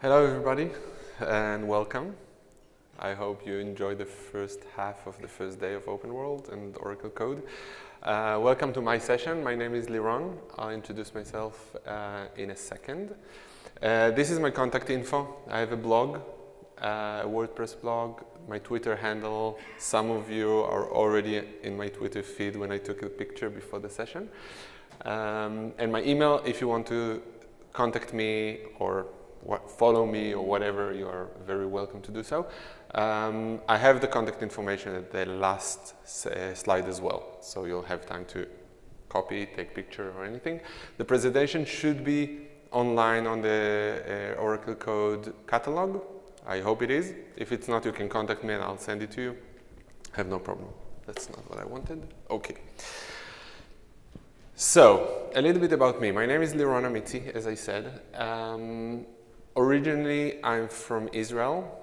Hello everybody and welcome. I hope you enjoyed the first half of the first day of Open World and Oracle Code. Welcome to my session. My name is Liron. I'll introduce myself in a second. This is my contact info. I have a blog, a WordPress blog, my Twitter handle. Some of you are already in my Twitter feed when I took a picture before the session. And my email, if you want to contact me or follow me or whatever, you are very welcome to do so. I have the contact information at the last slide as well, so you'll have time to copy, take picture or anything. The presentation should be online on the Oracle Code catalog. I hope it is. If it's not, you can contact me and I'll send it to you. Have no problem. That's not what I wanted. Okay. So, a little bit about me. My name is Liron Amitzi, as I said. Originally, I'm from Israel.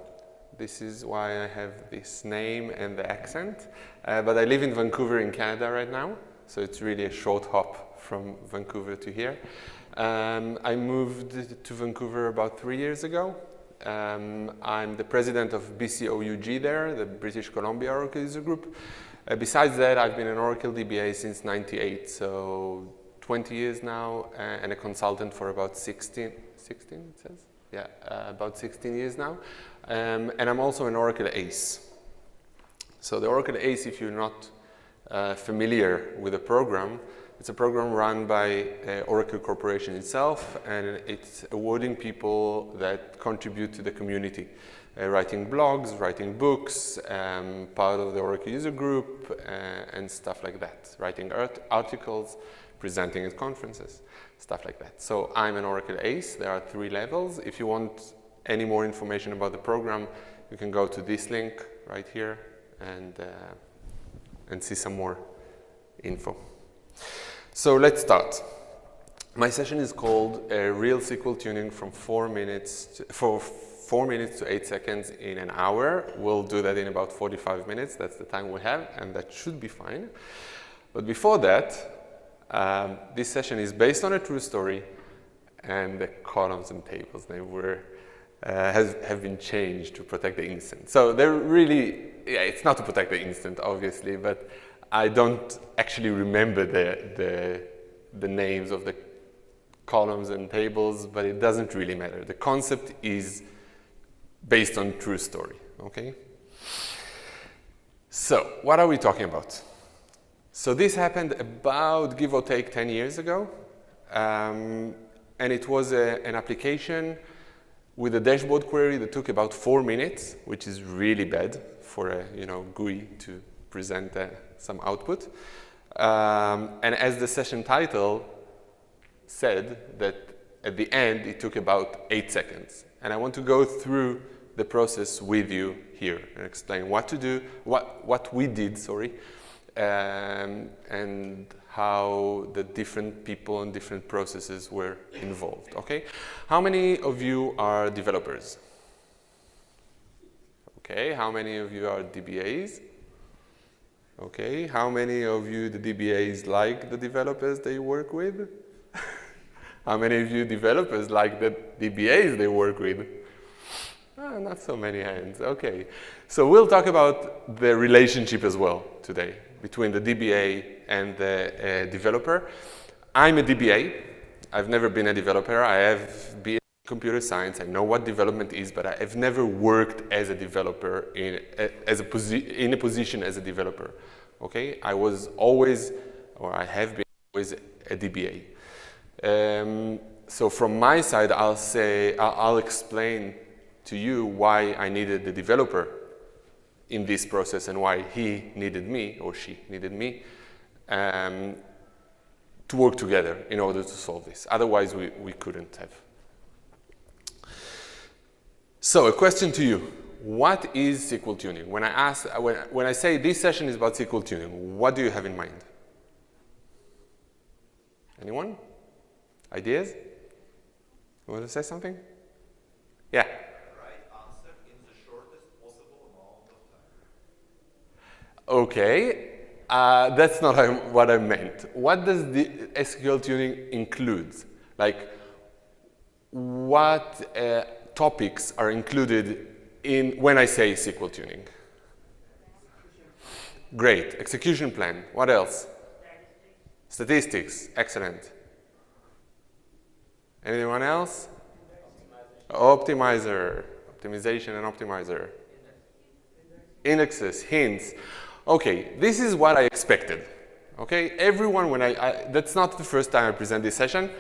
This is why I have this name and the accent. But I live in Vancouver in Canada right now, so it's really a short hop from Vancouver to here. I moved to Vancouver about 3 years ago. I'm the president of BCOUG there, the British Columbia Oracle User Group. Besides that, I've been an Oracle DBA since '98, so 20 years now, and a consultant for about 16 it says? Yeah, about 16 years now. And I'm also an Oracle ACE. So the Oracle ACE, if you're not familiar with the program, it's a program run by Oracle Corporation itself, and it's awarding people that contribute to the community. Writing blogs, writing books, part of the Oracle user group, and stuff like that. Writing articles, presenting at conferences, stuff like that. So I'm an Oracle ACE. There are 3 levels. If you want any more information about the program, you can go to this link right here and see some more info. So let's start. My session is called Real SQL Tuning from 4 minutes to 8 seconds in an hour. We'll do that in about 45 minutes. That's the time we have, and that should be fine. But before that, this session is based on a true story, and the columns and tables they were have been changed to protect the instant. So they're really, it's not to protect the instant, obviously, but I don't actually remember the names of the columns and tables, but it doesn't really matter. The concept is based on true story, okay? So, what are we talking about? So this happened about, give or take, 10 years ago. And it was an application with a dashboard query that took about 4 minutes, which is really bad for a GUI to present some output. And as the session title said, that at the end it took about 8 seconds. And I want to go through the process with you here and explain what to do, what we did, sorry, and how the different people and different processes were involved, okay? How many of you are developers? Okay, how many of you are DBAs? Okay, how many of you, the DBAs, like the developers they work with? How many of you developers like the DBAs they work with? Not so many hands, okay. So we'll talk about the relationship as well today between the DBA and the developer. I'm a DBA. I've never been a developer. I have been in computer science. I know what development is, but I've never worked as a developer in a position as a developer, okay? I was always, or I have been always a DBA. So from my side, I'll explain to you why I needed the developer in this process and why he needed me or she needed me to work together in order to solve this. Otherwise, we couldn't have. So a question to you. What is SQL tuning? When I say this session is about SQL tuning, what do you have in mind? Anyone? Ideas? You want to say something? Yeah. Okay, that's not what I meant. What does the SQL tuning include? Like, what topics are included in when I say SQL tuning? Great. Execution plan. What else? Statistics. Excellent. Anyone else? Optimizer. Optimization and optimizer. Indexes, hints. Okay, this is what I expected. Okay, everyone, when that's not the first time I present this session.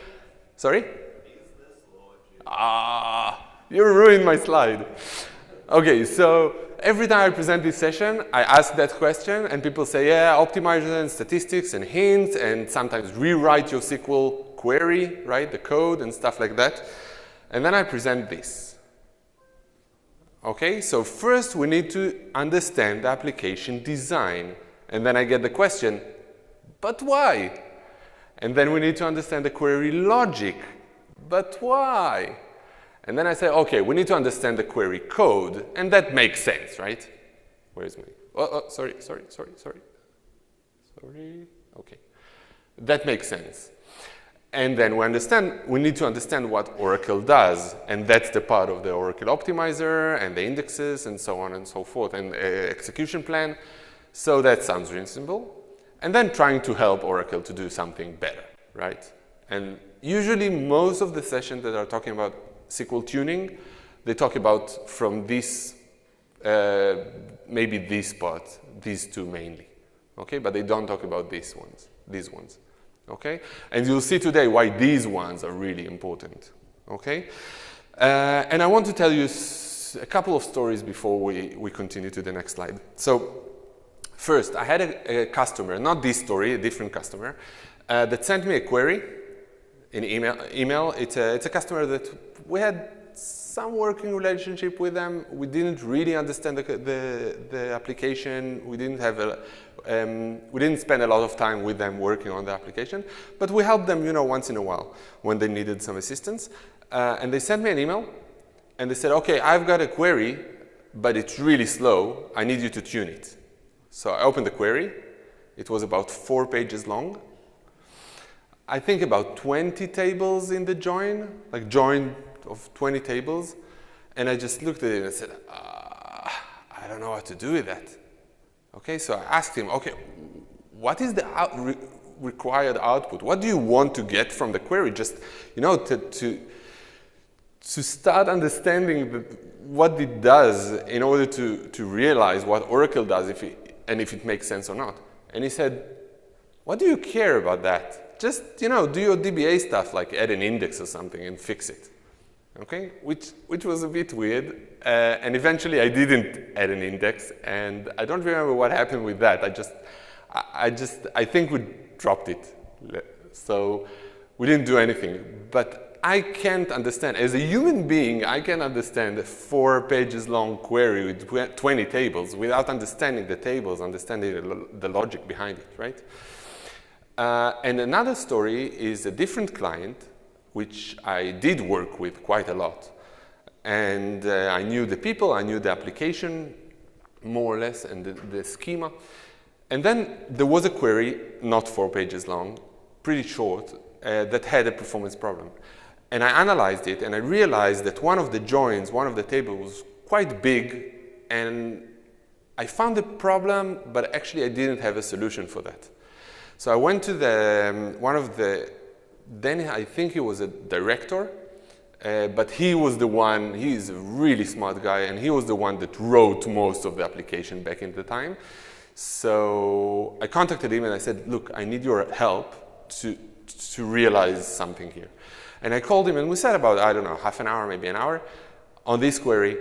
Sorry? You ruined my slide. Okay, so every time I present this session, I ask that question, and people say, yeah, optimizer and statistics and hints, and sometimes rewrite your SQL query, right, the code and stuff like that. And then I present this. Okay, so first we need to understand the application design. And then I get the question, but why? And then we need to understand the query logic, but why? And then I say, okay, we need to understand the query code, and that makes sense, right? Where's my, sorry. Okay, that makes sense. And then we need to understand what Oracle does, and that's the part of the Oracle optimizer and the indexes and so on and so forth, and execution plan. So that sounds reasonable. And then trying to help Oracle to do something better, right? And usually most of the sessions that are talking about SQL tuning, they talk about from this, maybe this part, these two mainly, okay? But they don't talk about these ones, okay? And you'll see today why these ones are really important, okay? And I want to tell you a couple of stories before we continue to the next slide. So first, I had a customer, not this story, a different customer, that sent me a query in email. It's a customer that we had some working relationship with them. We didn't really understand the application. We didn't spend a lot of time with them working on the application, but we helped them, once in a while when they needed some assistance. And they sent me an email, and they said, okay, I've got a query, but it's really slow. I need you to tune it. So I opened the query. It was about 4 pages long. I think about 20 tables in the join, like join of 20 tables. And I just looked at it and I said, I don't know what to do with that. Okay, so I asked him, okay, what is the required output? What do you want to get from the query? Just, to start understanding what it does in order to realize what Oracle does if it makes sense or not. And he said, what do you care about that? Just, do your DBA stuff, like add an index or something and fix it. Okay, which was a bit weird. And eventually I didn't add an index, and I don't remember what happened with that. I think we dropped it. So we didn't do anything. But I can't understand, as a human being, I can understand a 4 pages long query with 20 tables without understanding the tables, understanding the logic behind it, right? And another story is a different client, which I did work with quite a lot. And I knew the people, I knew the application, more or less, and the schema. And then there was a query, not 4 pages long, pretty short, that had a performance problem. And I analyzed it, and I realized that one of the joins, one of the tables was quite big, and I found the problem, but actually I didn't have a solution for that. So I went to then I think he was a director, but he was the one, he's a really smart guy, and he was the one that wrote most of the application back in the time. So I contacted him and I said, look, I need your help to realize something here. And I called him and we said about, I don't know, half an hour, maybe an hour on this query.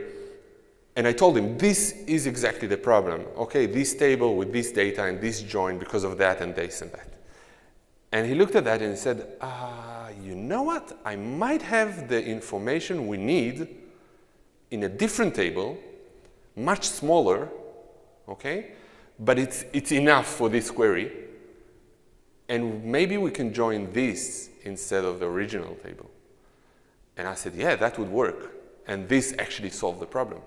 And I told him, this is exactly the problem. Okay, this table with this data and this join because of that and this and that. And he looked at that and he said, you know what? I might have the information we need in a different table, much smaller, okay? But it's enough for this query. And maybe we can join this instead of the original table. And I said, yeah, that would work. And this actually solved the problem.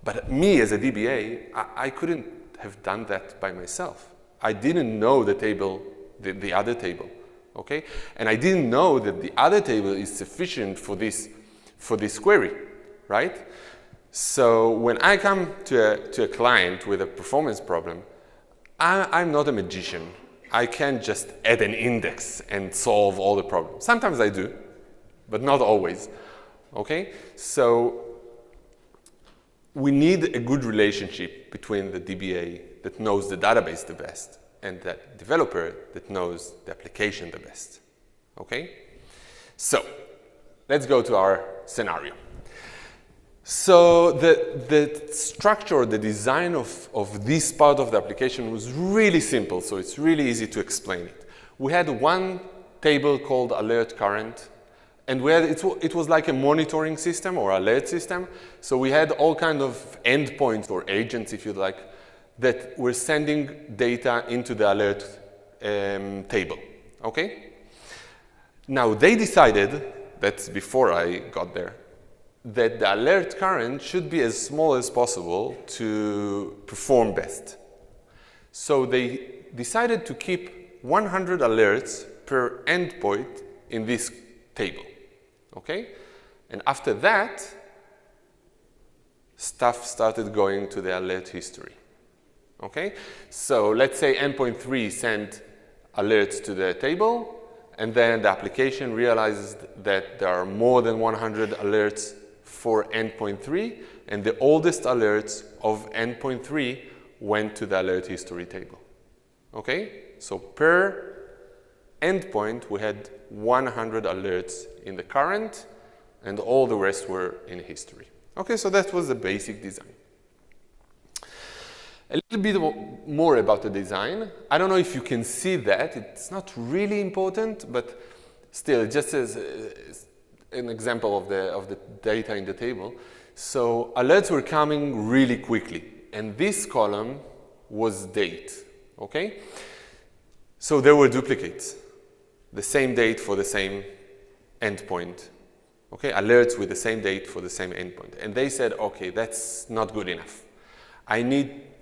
But me as a DBA, I couldn't have done that by myself. I didn't know the table, the other table, okay? And I didn't know that the other table is sufficient for this query, right? So when I come to a client with a performance problem, I'm not a magician. I can't just add an index and solve all the problems. Sometimes I do, but not always, okay? So we need a good relationship between the DBA that knows the database the best and the developer that knows the application the best, okay? So let's go to our scenario. So the structure, the design of this part of the application was really simple, so it's really easy to explain it. We had one table called alert current, and it was like a monitoring system or alert system. So we had all kinds of endpoints or agents, if you like, that were sending data into the alert table, okay? Now they decided, that's before I got there, that the alert current should be as small as possible to perform best. So they decided to keep 100 alerts per endpoint in this table, okay? And after that, stuff started going to the alert history, okay? So let's say endpoint 3 sent alerts to the table, and then the application realizes that there are more than 100 alerts for endpoint 3, and the oldest alerts of endpoint 3 went to the alert history table. Okay? So per endpoint, we had 100 alerts in the current, and all the rest were in history. Okay, so that was the basic design. A little bit more about the design. I don't know if you can see that. It's not really important, but still, just as an example of the data in the table. So alerts were coming really quickly, and this column was date, okay? So there were duplicates, the same date for the same endpoint, okay? Alerts with the same date for the same endpoint. And they said, okay, that's not good enough.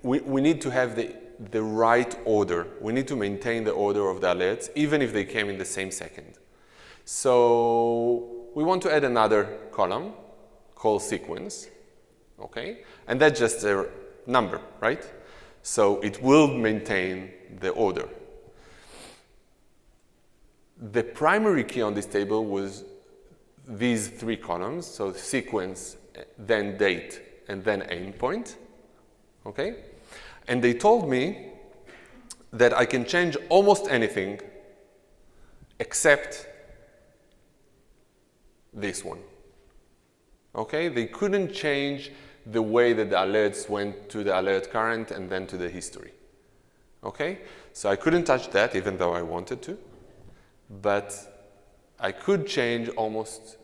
We need to have the right order. We need to maintain the order of the alerts, even if they came in the same second. So we want to add another column called sequence, okay? And that's just a number, right? So it will maintain the order. The primary key on this table was these 3 columns, so sequence, then date, and then endpoint, okay? And they told me that I can change almost anything except this one, okay? They couldn't change the way that the alerts went to the alert current and then to the history, okay? So I couldn't touch that even though I wanted to, but I could change almost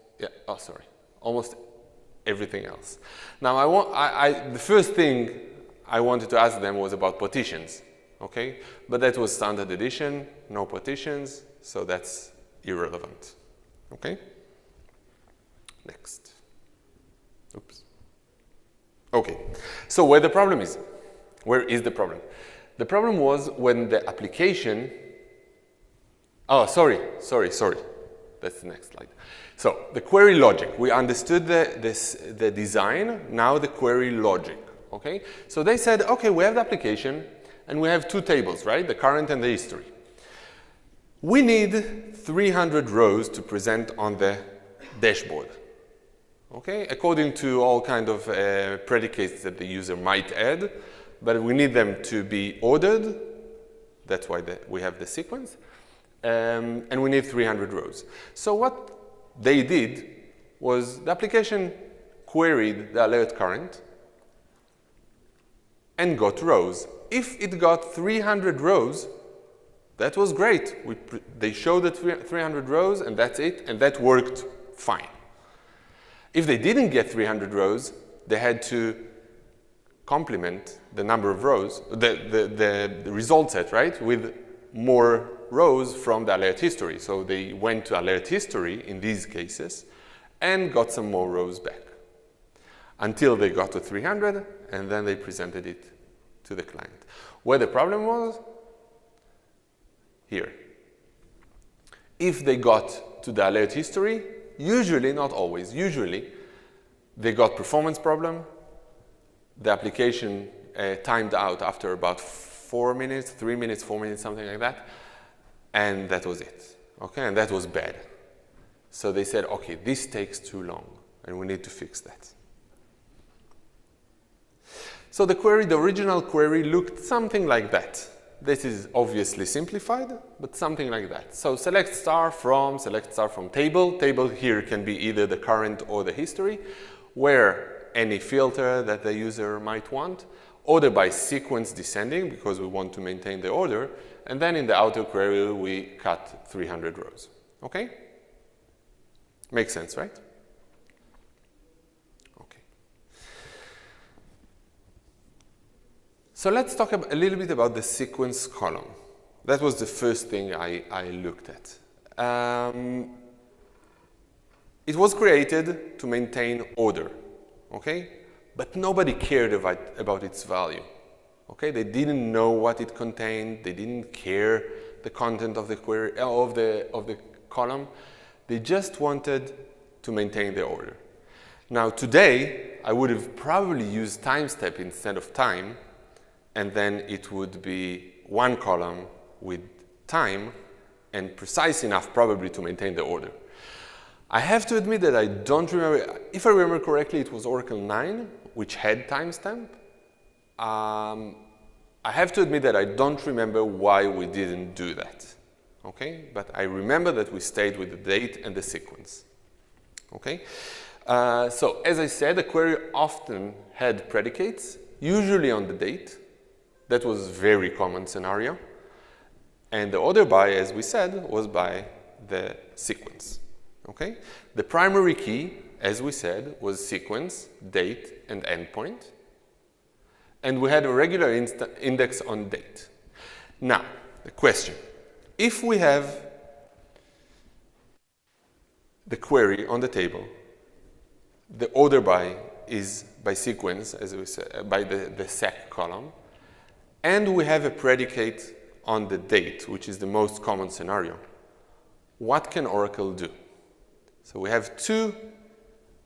everything else. Now the first thing I wanted to ask them was about partitions, okay? But that was standard edition, no partitions, so that's irrelevant, okay? Next. Oops. Okay, so where the problem is? Where is the problem? The problem was when the application, that's the next slide. So the query logic, we understood the design, now the query logic, okay? So they said, okay, we have the application and we have 2 tables, right? The current and the history. We need 300 rows to present on the dashboard. Okay, according to all kind of predicates that the user might add, but we need them to be ordered. That's why we have the sequence, and we need 300 rows. So what they did was the application queried the alert current and got rows. If it got 300 rows, that was great. They showed the 300 rows, and that's it, and that worked fine. If they didn't get 300 rows, they had to complement the number of rows, the result set, right, with more rows from the alert history. So they went to alert history in these cases and got some more rows back until they got to 300, and then they presented it to the client. Where the problem was? Here. If they got to the alert history, usually, not always, usually, they got performance problem. The application timed out after about 4 minutes, 3 minutes, 4 minutes, something like that. And that was it. Okay, and that was bad. So they said, okay, this takes too long, and we need to fix that. So the query, the original query, looked something like that. This is obviously simplified, but something like that. So select star from table. Table here can be either the current or the history, where any filter that the user might want, order by sequence descending, because we want to maintain the order, and then in the outer query, we cut 300 rows. Okay? Makes sense, right? Okay. So let's talk a little bit about the sequence column. That was the first thing I looked at. It was created to maintain order, okay? But nobody cared about its value, okay? They didn't know what it contained. They didn't care the content of the query of the column. They just wanted to maintain the order. Now today, I would have probably used time step instead of time, and then it would be one column with time and precise enough probably to maintain the order. I have to admit that I don't remember. If I remember correctly, it was Oracle 9, which had timestamp. I have to admit that I don't remember why we didn't do that. Okay, but I remember that we stayed with the date and the sequence. Okay, so as I said, the query often had predicates, usually on the date. That was a very common scenario. And the order by, as we said, was by the sequence. Okay, the primary key, as we said, was sequence, date, and endpoint. And we had a regular index on date. Now, the question. If we have the query on the table, the order by is by sequence, as we said, by the sec column, and we have a predicate on the date, which is the most common scenario, what can Oracle do? So we have two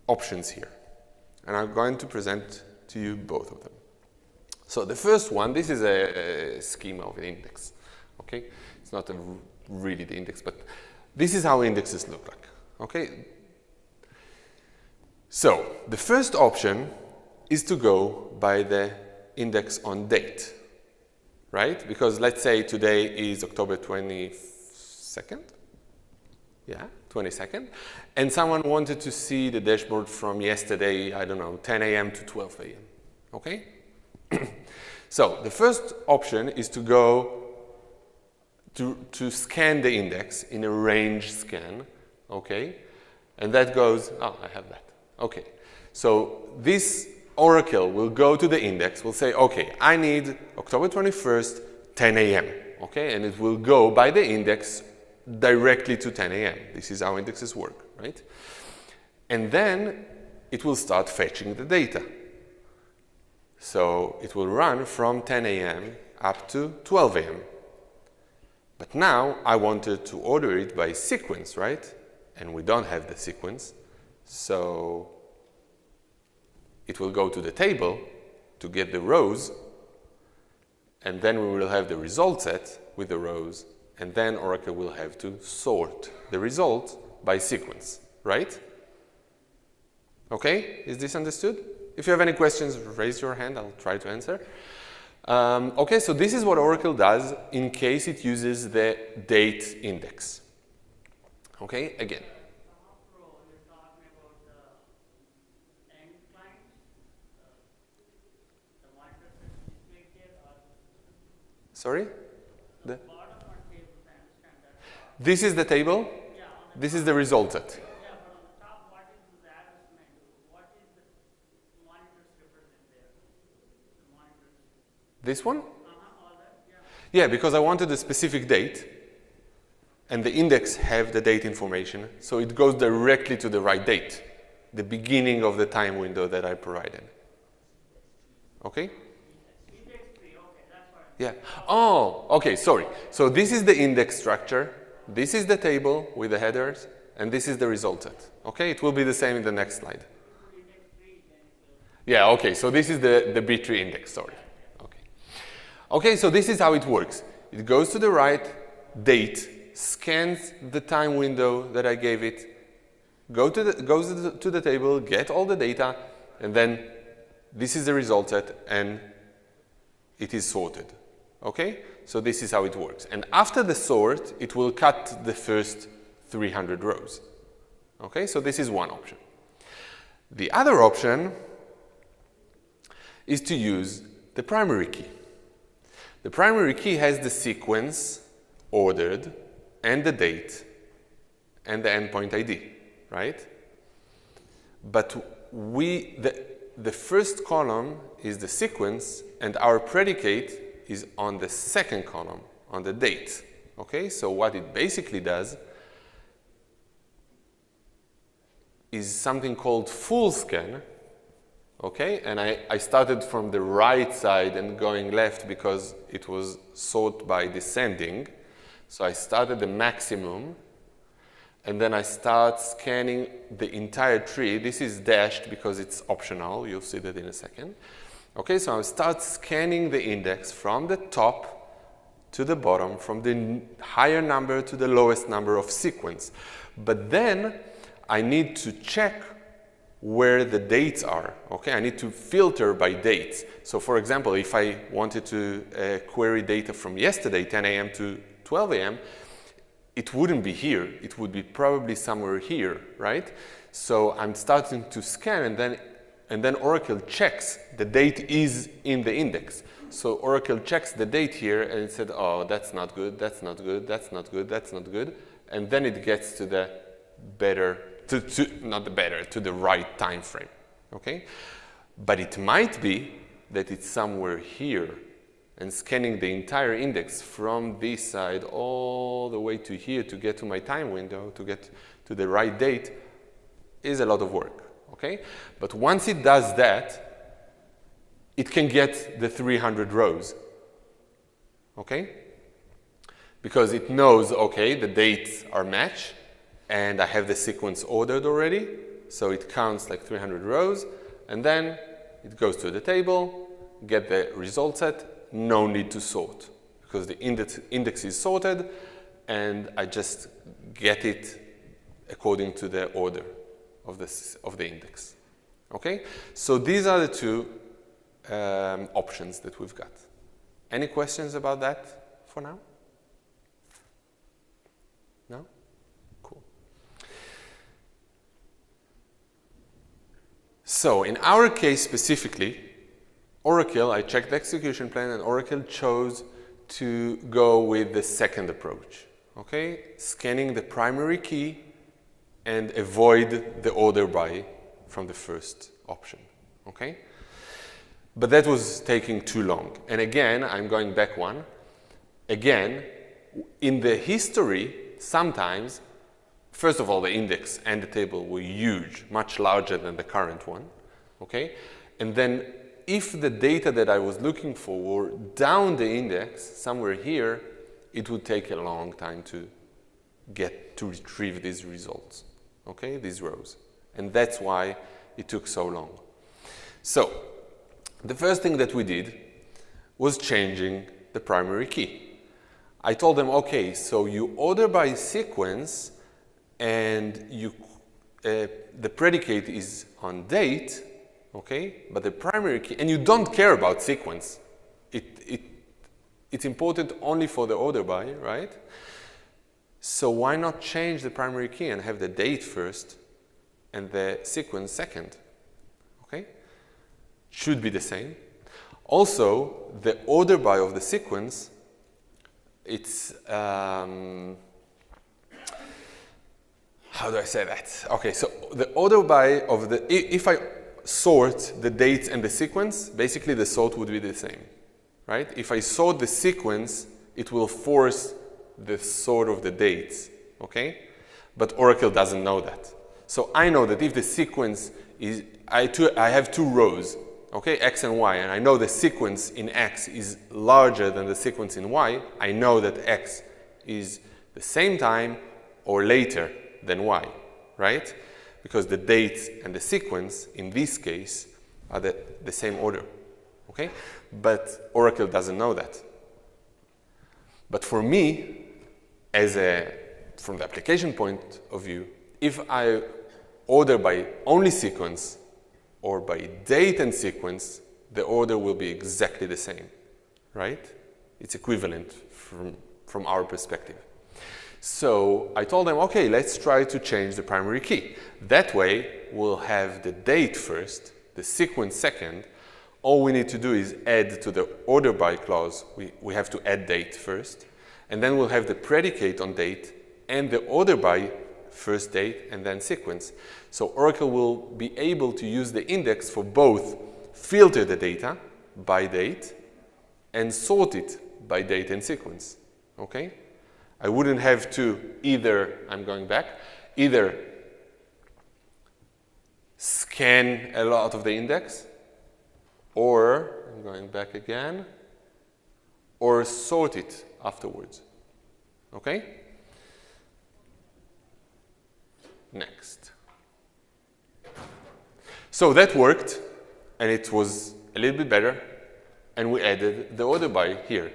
options here, and I'm going to present to you both of them. So the first one, this is a schema of an index, okay? It's not really the index, but this is how indexes look like, okay? So the first option is to go by the index on date, right? Because let's say today is October 22nd, yeah, 22nd, and someone wanted to see the dashboard from yesterday, I don't know, 10 a.m. to 12 a.m., okay? So the first option is to go to scan the index in a range scan, okay? And that goes, oh, I have that, okay. So this Oracle will go to the index, will say, okay, I need October 21st, 10 a.m., okay? And it will go by the index directly to 10 a.m. This is how indexes work, right? And then it will start fetching the data. So it will run from 10 a.m. up to 12 a.m. But now I wanted to order it by sequence, right? And we don't have the sequence. So it will go to the table to get the rows, and then we will have the result set with the rows, and then Oracle will have to sort the result by sequence, right? Okay, is this understood? If you have any questions, raise your hand, I'll try to answer. Okay, so this is what Oracle does in case it uses the date index. Okay, again. Sorry? This is the table. This is the result set. This one? Yeah, because I wanted a specific date, and the index have the date information, so it goes directly to the right date, the beginning of the time window that I provided. Okay? Yeah. Oh, okay, sorry. So this is the index structure, this is the table with the headers, and this is the result set. Okay, it will be the same in the next slide. Yeah, okay, so this is the B3 index, sorry. Okay. Okay, so this is how it works. It goes to the right, date, scans the time window that I gave it, goes to the table, get all the data, and then this is the result set, and it is sorted. Okay? So this is how it works. And after the sort, it will cut the first 300 rows. Okay? So this is one option. The other option is to use the primary key. The primary key has the sequence ordered and the date and the endpoint ID, right? But the first column is the sequence and our predicate is on the second column, on the date. Okay, so what it basically does is something called full scan. Okay, and I started from the right side and going left because it was sort by descending. So I started the maximum, and then I start scanning the entire tree. This is dashed because it's optional. You'll see that in a second. Okay, so I start scanning the index from the top to the bottom, from the higher number to the lowest number of sequence. But then I need to check where the dates are. Okay, I need to filter by dates. So for example, if I wanted to query data from yesterday, 10 a.m. to 12 a.m., it wouldn't be here. It would be probably somewhere here, right? So I'm starting to scan, and then Oracle checks the date is in the index. So Oracle checks the date here, and it said, oh, that's not good, that's not good, that's not good, that's not good. And then it gets to the better, to the right time frame, okay? But it might be that it's somewhere here, and scanning the entire index from this side all the way to here to get to my time window, to get to the right date, is a lot of work, okay? But once it does that, it can get the 300 rows, okay? Because it knows, okay, the dates are matched, and I have the sequence ordered already, so it counts like 300 rows, and then it goes to the table, get the result set, no need to sort, because the index is sorted, and I just get it according to the order of the index. Okay? So these are the two options that we've got. Any questions about that for now? No? Cool. So in our case specifically, Oracle, I checked the execution plan, and Oracle chose to go with the second approach, okay? Scanning the primary key and avoid the order by from the first option, okay? But that was taking too long. And again, I'm going back one. Again, in the history, sometimes, first of all, the index and the table were huge, much larger than the current one, okay? And then if the data that I was looking for were down the index, somewhere here, it would take a long time to retrieve these results, okay, these rows. And that's why it took so long. So, the first thing that we did was changing the primary key. I told them, okay, so you order by sequence, and the predicate is on date, okay, but the primary key, and you don't care about sequence. It's important only for the order by, right? So why not change the primary key and have the date first and the sequence second? Okay? Should be the same. Also, the order by of the sequence, it's, how do I say that? Okay, so the order by of the, if I sort the dates and the sequence, basically the sort would be the same, right? If I sort the sequence, it will force the sort of the dates, okay? But Oracle doesn't know that. So I know that if the sequence is, I have two rows, okay, X and Y, and I know the sequence in X is larger than the sequence in Y, I know that X is the same time or later than Y, right? Because the dates and the sequence, in this case, are the same order, okay? But Oracle doesn't know that. But for me, from the application point of view, if I order by only sequence or by date and sequence, the order will be exactly the same, right? It's equivalent from our perspective. So I told them, okay, let's try to change the primary key. That way, we'll have the date first, the sequence second. All we need to do is add to the order by clause. We have to add date first. And then we'll have the predicate on date and the order by first date and then sequence. So Oracle will be able to use the index for both filter the data by date and sort it by date and sequence, okay? I wouldn't have to either, I'm going back, either scan a lot of the index, or, I'm going back again, or sort it afterwards, okay? Next. So that worked, and it was a little bit better, and we added the order by here,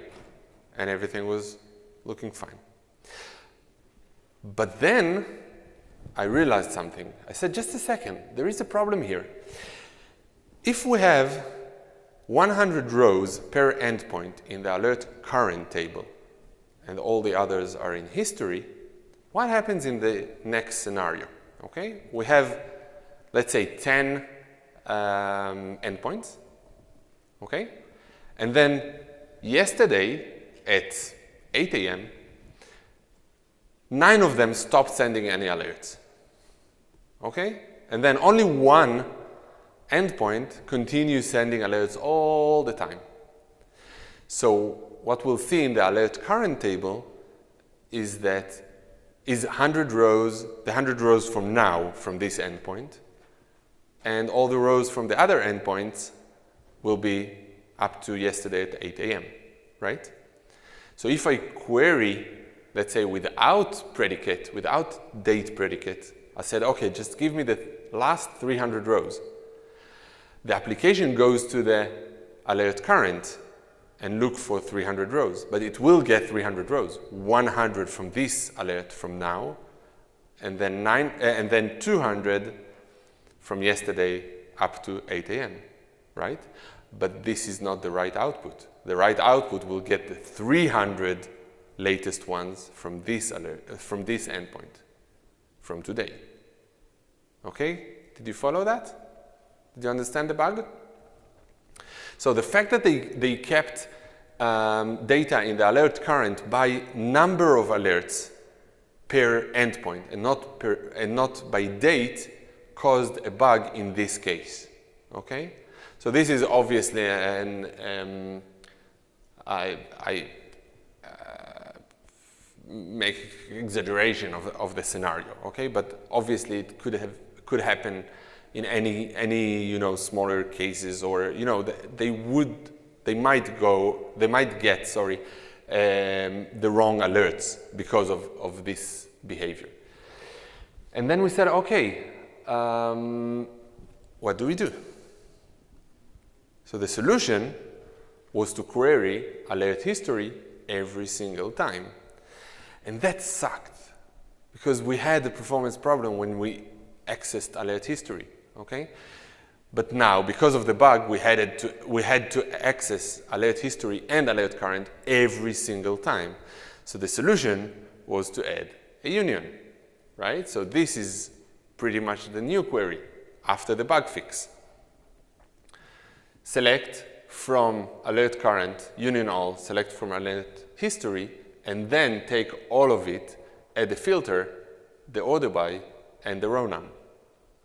and everything was looking fine. But then I realized something. I said, just a second, there is a problem here. If we have 100 rows per endpoint in the alert current table, and all the others are in history, what happens in the next scenario? Okay, we have, let's say, 10 endpoints, okay? And then yesterday at 8 a.m., 9 of them stopped sending any alerts, okay? And then only one endpoint continues sending alerts all the time. So what we'll see in the alert current table is that is 100 rows, the 100 rows from now, from this endpoint, and all the rows from the other endpoints will be up to yesterday at 8 a.m., right? So if I query, let's say without predicate, without date predicate, I said, okay, just give me the last 300 rows. The application goes to the alert current and look for 300 rows, but it will get 300 rows, 100 from this alert from now, and then 200 from yesterday up to 8 a.m., right? But this is not the right output. The right output will get the 300 latest ones from this alert, from this endpoint, from today. Okay? Did you follow that? Did you understand the bug? So the fact that they kept data in the alert current by number of alerts per endpoint and not by date caused a bug in this case. Okay? So this is obviously an I make exaggeration of the scenario, okay? But obviously it could happen in any smaller cases, or they might get the wrong alerts because of this behavior. And then we said, okay, what do we do? So the solution was to query alert history every single time. And that sucked, because we had a performance problem when we accessed alert history, okay? But now, because of the bug, we had to access alert history and alert current every single time. So the solution was to add a union, right? So this is pretty much the new query after the bug fix. Select from alert current, union all, select from alert history, and then take all of it, add the filter, the order by, and the row num.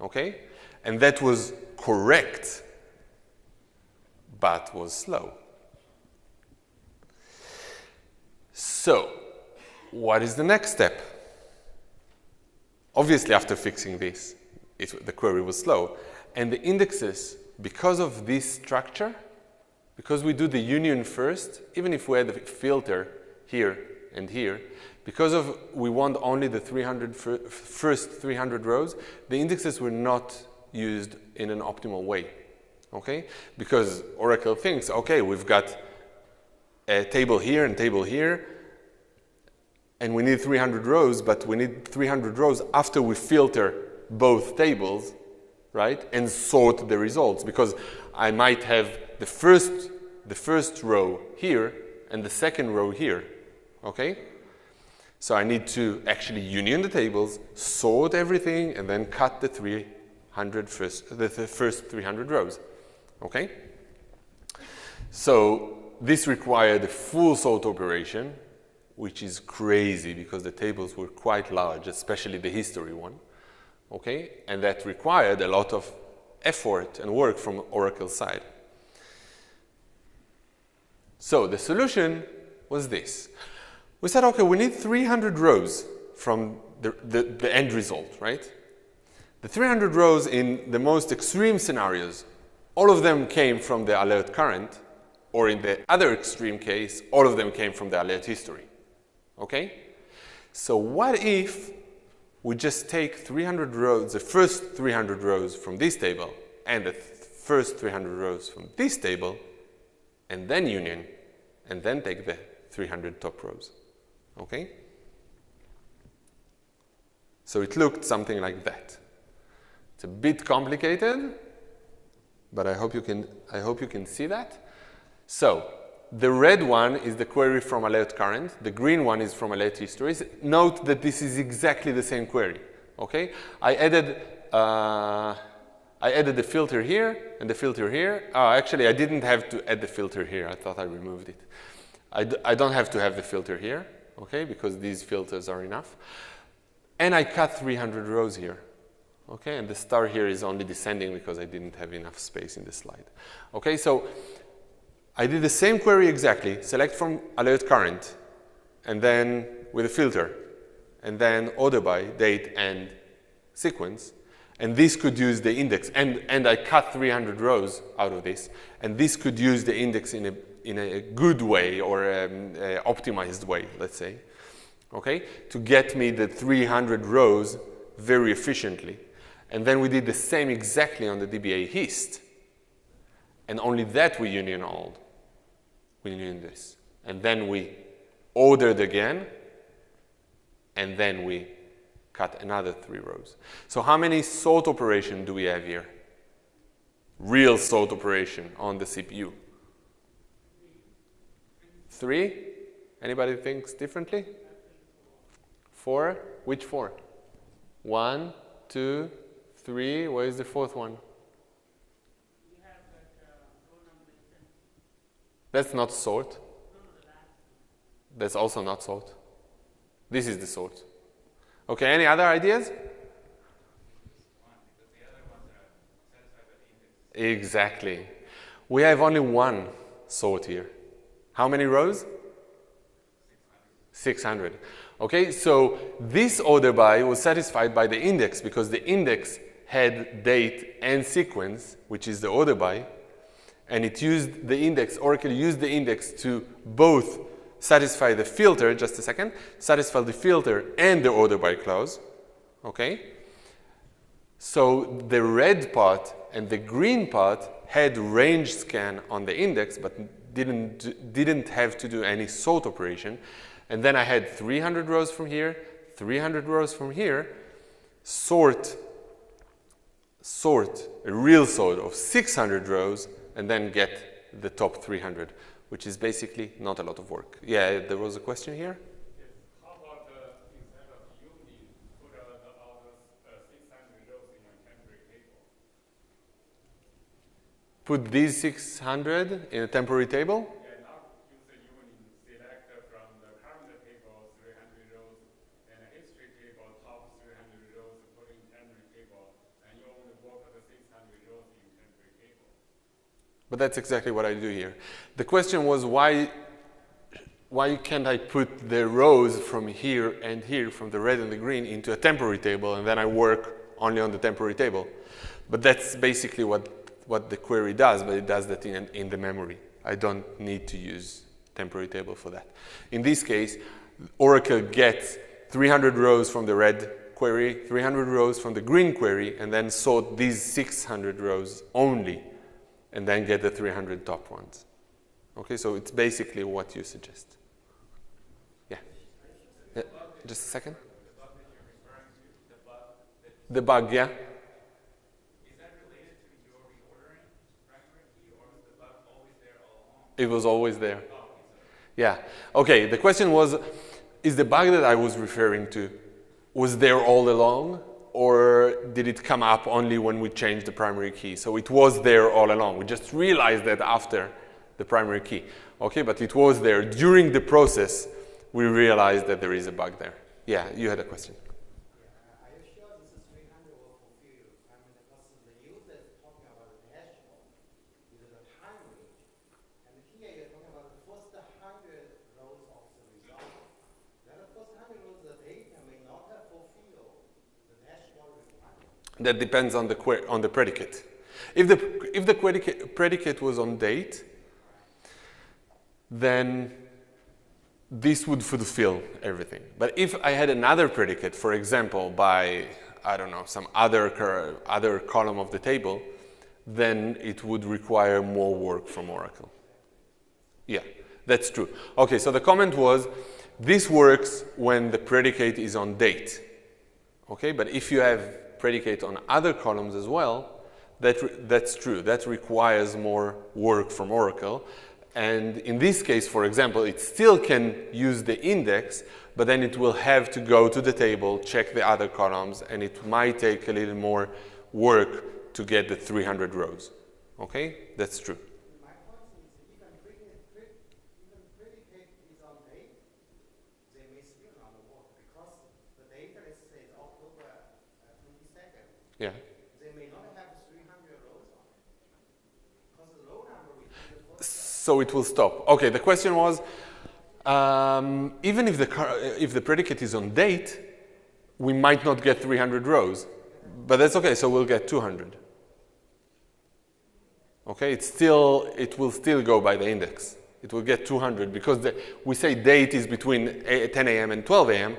Okay? And that was correct, but was slow. So, what is the next step? Obviously, after fixing this, the query was slow. And the indexes, because of this structure, because we do the union first, even if we add the filter here and here, because we want only the first 300 rows, the indexes were not used in an optimal way. okay? Because Oracle thinks, okay, we've got a table here and table here, and we need 300 rows, but we need 300 rows after we filter both tables, right? And sort the results, because I might have the first row here and the second row here, okay? So I need to actually union the tables, sort everything, and then cut the first 300 rows, okay? So this required a full sort operation, which is crazy because the tables were quite large, especially the history one, okay? And that required a lot of effort and work from Oracle's side. So the solution was this. We said, okay, we need 300 rows from the end result, right? The 300 rows in the most extreme scenarios, all of them came from the alert current, or in the other extreme case, all of them came from the alert history, okay? So what if we just take 300 rows, the first 300 rows from this table, and the first 300 rows from this table, and then union, and then take the 300 top rows, okay? So it looked something like that. It's a bit complicated, but I hope you can see that. So the red one is the query from alert current. The green one is from alert histories. Note that this is exactly the same query, okay? I added the filter here and the filter here. Oh, actually, I didn't have to add the filter here. I thought I removed it. I don't have to have the filter here, okay, because these filters are enough. And I cut 300 rows here, okay, and the star here is only descending because I didn't have enough space in the slide. Okay, so I did the same query exactly, select from alert current, and then with a filter, and then order by, date, and sequence. And this could use the index, and I cut 300 rows out of this, and this could use the index in a good way, or optimized way, let's say, okay, to get me the 300 rows very efficiently. And then we did the same exactly on the DBA hist, and only that we union all. We union this, and then we ordered again, and then we cut another 3 rows. So how many sort operation do we have here? Real sort operation on the CPU. 3? Anybody thinks differently? 4? Which 4? 1, 2, 3. Where is the 4th one? That's not sort. That's also not sort. This is the sort. Okay, any other ideas? Exactly. We have only one sort here. How many rows? 600. Okay, so this order by was satisfied by the index because the index had date and sequence, which is the order by, and it used the index, Oracle used the index to both satisfy the filter, just a second, satisfy the filter and the order by clause, okay? So the red part and the green part had range scan on the index, but didn't have to do any sort operation. And then I had 300 rows from here, 300 rows from here, sort a real sort of 600 rows, and then get the top 300, which is basically not a lot of work. Yeah, there was a question here? Yes. How about instead of union, put all those 600 rows in a temporary table? Put these 600 in a temporary table? Yeah, not use the union. Select from the current table 300 rows and a history table top 300 rows, put in temporary table, and you only work the 600 rows in temporary table. But that's exactly what I do here. The question was why can't I put the rows from here and here, from the red and the green, into a temporary table, and then I work only on the temporary table? But that's basically what the query does, but it does that in the memory. I don't need to use temporary table for that. In this case, Oracle gets 300 rows from the red query, 300 rows from the green query, and then sort these 600 rows only and then get the 300 top ones. Okay, so it's basically what you suggest. Yeah. Yeah. Just a second. The bug, yeah. Is that related to your reordering primary key, or is the bug always there all along? It was always there. Yeah. Okay, the question was, is the bug that I was referring to, was there all along, or did it come up only when we changed the primary key? So it was there all along. We just realized that after the primary key. Okay, but it was there. During the process, we realized that there is a bug there. Yeah, you had a question. Are you sure this is 300 will fulfill you? I mean, because the user is talking about the dashboard with the time range. And here you're talking about the first 100 rows of the result. Then the first 100 rows of the data may not have fulfilled the dashboard requirement. That depends on the predicate. If the predicate was on date, then this would fulfill everything. But if I had another predicate, for example, by, I don't know, some other column of the table, then it would require more work from Oracle. Yeah, that's true. Okay, so the comment was, this works when the predicate is on date. Okay, but if you have predicate on other columns as well, that's true. That requires more work from Oracle. And in this case, for example, it still can use the index, but then it will have to go to the table, check the other columns, and it might take a little more work to get the 300 rows. Okay? That's true. My point is, even predicate is on date, they may still not work because the data, let's say, is October 22nd. Yeah. They may not have 300 rows on it. Because the low number will be the first. So it will stop. Okay, the question was, even if the predicate is on date, we might not get 300 rows. But that's okay, so we'll get 200. Okay, it will still go by the index. It will get 200 because we say date is between 10 a.m. and 12 a.m.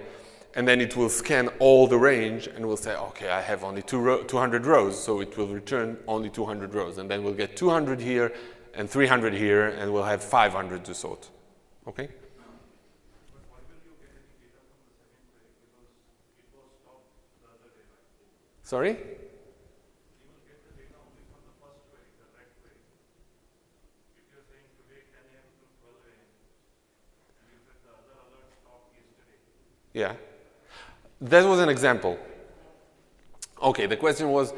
and then it will scan all the range and we'll say, okay, I have only 200 rows, so it will return only 200 rows. And then we'll get 200 here and 300 here, and we'll have 500 to sort. Okay? But why will you get any data from the second query? Because it was stopped the other day, right? Sorry? You will get the data only from the first query, the red query. If you're saying today 10 a.m. to 12 a.m., and you said the other alert stopped yesterday. Yeah. That was an example. Okay, the question was,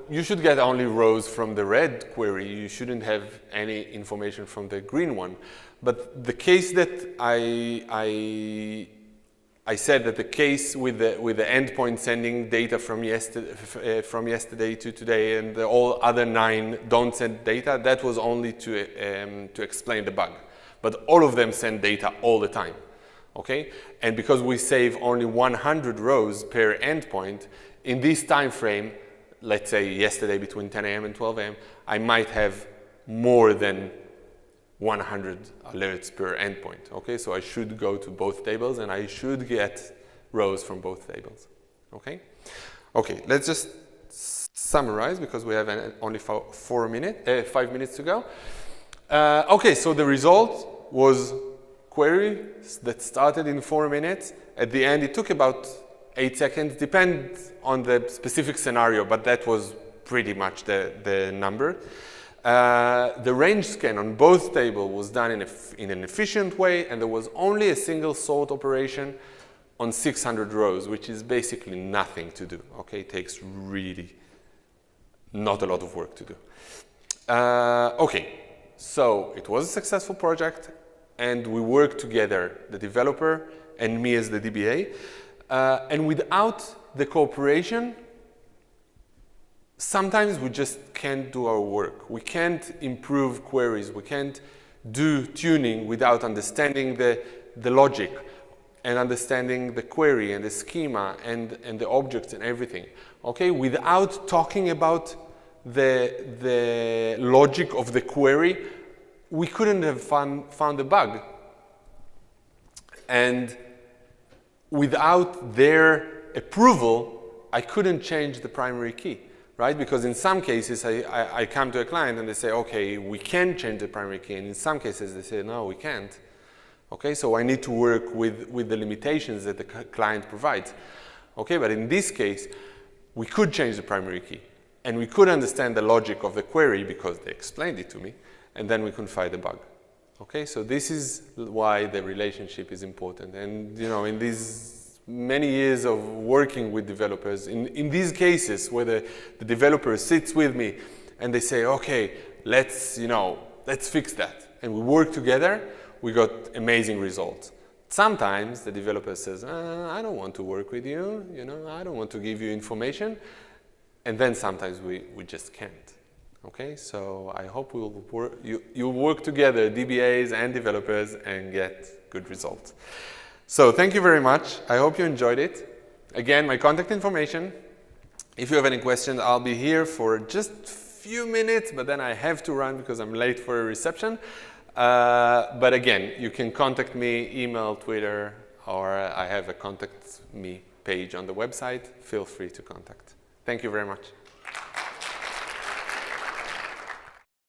you should get only rows from the red query. You shouldn't have any information from the green one. But the case that I said that the case with the endpoint sending data from yesterday to today and all other 9 don't send data, that was only to explain the bug. But all of them send data all the time. Okay? And because we save only 100 rows per endpoint, in this time frame, let's say yesterday between 10 a.m. and 12 a.m., I might have more than 100 alerts per endpoint. Okay, so I should go to both tables and I should get rows from both tables. Okay, okay. Let's just summarize because we have only 5 minutes to go. Okay, so the result was query that started in 4 minutes. At the end, it took about 8 seconds, depends on the specific scenario, but that was pretty much the number. The range scan on both tables was done in an efficient way, and there was only a single sort operation on 600 rows, which is basically nothing to do. Okay, it takes really not a lot of work to do. Okay, so it was a successful project, and we worked together, the developer and me as the DBA. And without the cooperation, sometimes we just can't do our work. We can't improve queries. We can't do tuning without understanding the logic and understanding the query and the schema and the objects and everything. Okay, without talking about the logic of the query, we couldn't have found a bug. And without their approval, I couldn't change the primary key. right? Because in some cases, I come to a client and they say, okay, we can change the primary key. And in some cases, they say, no, we can't. Okay, so I need to work with the limitations that the client provides. Okay, but in this case, we could change the primary key. And we could understand the logic of the query because they explained it to me. And then we could find the bug. Okay, so this is why the relationship is important. And in these many years of working with developers, in these cases where the developer sits with me and they say, okay, let's fix that. And we work together, we got amazing results. Sometimes the developer says, I don't want to work with you, I don't want to give you information. And then sometimes we just can't. Okay, so I hope you'll work together, DBAs and developers, and get good results. So thank you very much. I hope you enjoyed it. Again, my contact information. If you have any questions, I'll be here for just a few minutes, but then I have to run because I'm late for a reception. But again, you can contact me, email, Twitter, or I have a contact me page on the website. Feel free to contact. Thank you very much.